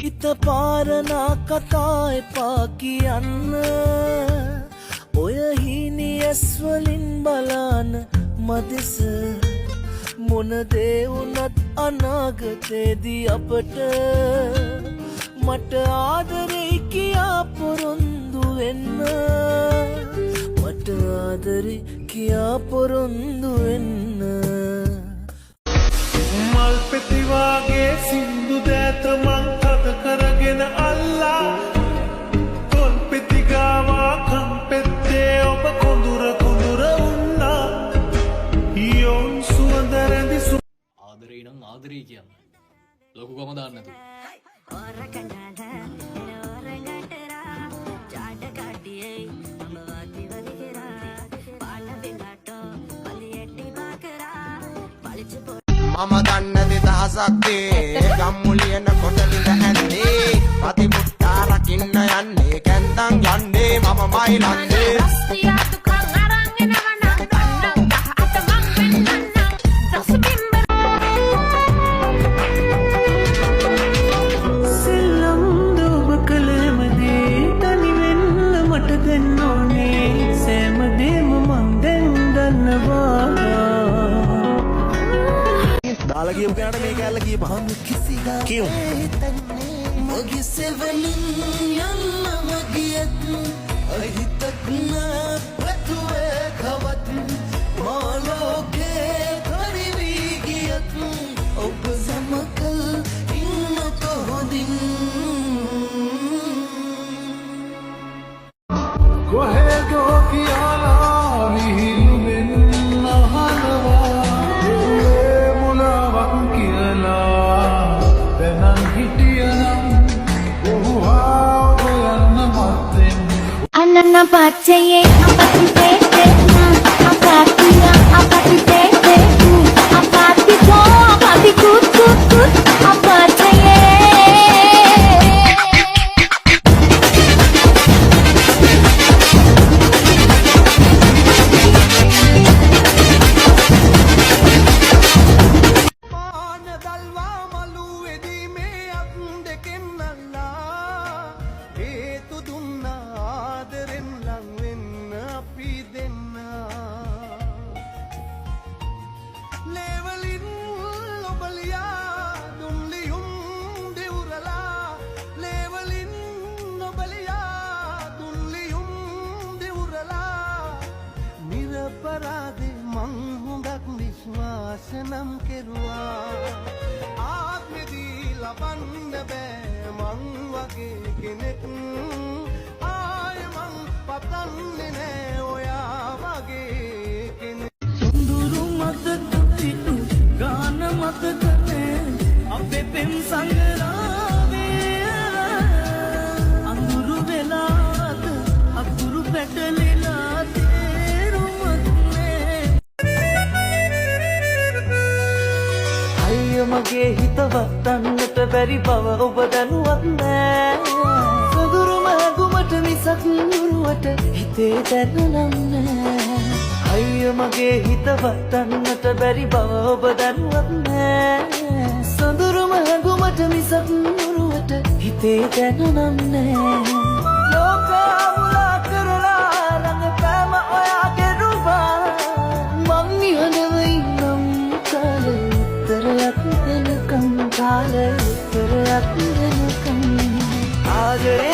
හිත පාරනා කතා එපා කියන්න ඔය හීනියස් වලින් බලන මදෙස මොන දේ වුණත් අනාගතේදී අපට මට ආදරේ කියා පොරොන්දු වෙන්න මට ආදරේ කියා පොරොන්දු වෙන්න මල් පෙති වාගේ සින්දු දෑත මං තද කරගෙන අල්ලා තොල් පෙති ගාවා කම් පෙත්තේ ඔබ කොඳුර කොඳුර උන්නා යොන් සුවඳ රැඳි ආදරේ නම් ආදරේ කියන්න ලොකුකම දාන්න නැතුව මම දන්න දෙදහසක් දේ ගම්මුලියන කොටලිඳ ඇන්දේ පති මුත්තා රකින්න යන්නේ කැන්දන් යන්නේ මමමයි ලන්දේ සෙල්ලම් දුබ කලමදී තනි වෙන්න මට දෙන්න ඕනේ සෑම දේම මං දැන් දන්නවා දාලා කියපු කෙනාට මේ කැල්ල කියපන් කිසිදා කියමු මගේ සෙවණින් යන්න මගියත් අහිතක් නැතුවේ කවත් මාලෝකේ පරිවි ගියත් ඔබ සමකල් ඉන්න කොහොදින් කොහෙදෝ කියලා විහිළු වෙන්න අහනවා මුලාවක් කියලා දැනන් හිටියනම් ඔහුහා ඔයන්න මත්තෙන් අනන පච්චයේ අපති තේතේ අපතිය අපති තේතේ අපති තෝ අපති කුත් කුත් කුත් අපච්චයේ මාන දල්වා මළුවේදී මේ අත් දෙකෙන් නල්ලා හේතු දුන්නා ආදරෙන් ලං වෙන්න අපි දෙන්නා ලේවලින් ඔබලියා දුන්ලියුම් දෙවුරලා ලේවලින් ඔබලියා දුන්ලියුම් දෙවුරලා නිරපරාදේ මං හොඳක් විශ්වාස නම් කෙරුවා ආත්මෙදී ලබන්න බෑ මං වගේ කෙනෙක් ආය මං පතන්නේ නෑ ඔයා වගේ කෙනෙක් සුඳුරු මතක පිටු ගාන මතකනේ අපේ පෙම් සංගරාවේ අඳුරු වෙලාද අකුරු පැටලෙලා තේරුමත් නෑ අයිය මගේ හිත වටන්නට බැරි බව ඔබ දැනුවත් නෑ සොඳුරු මහගුමට මිසක් නුරුවට හිතේ දැනුනම් නෑ අයිය මගේ හිත වටන්නට බැරි බව ඔබ දැනුවත් නෑ සොඳුරු මහගුමට මිසක් නුරුවට හිතේ දැනුනම් නෑ ලෝකා මුලා කරලා රඟපෑම ඔයාගේ රුබා මං නිහඬවයි නම් කාලේ උත්තරයක් දෙනකම් කාලේ උත්තරයක් දෙනකම් ආදරේ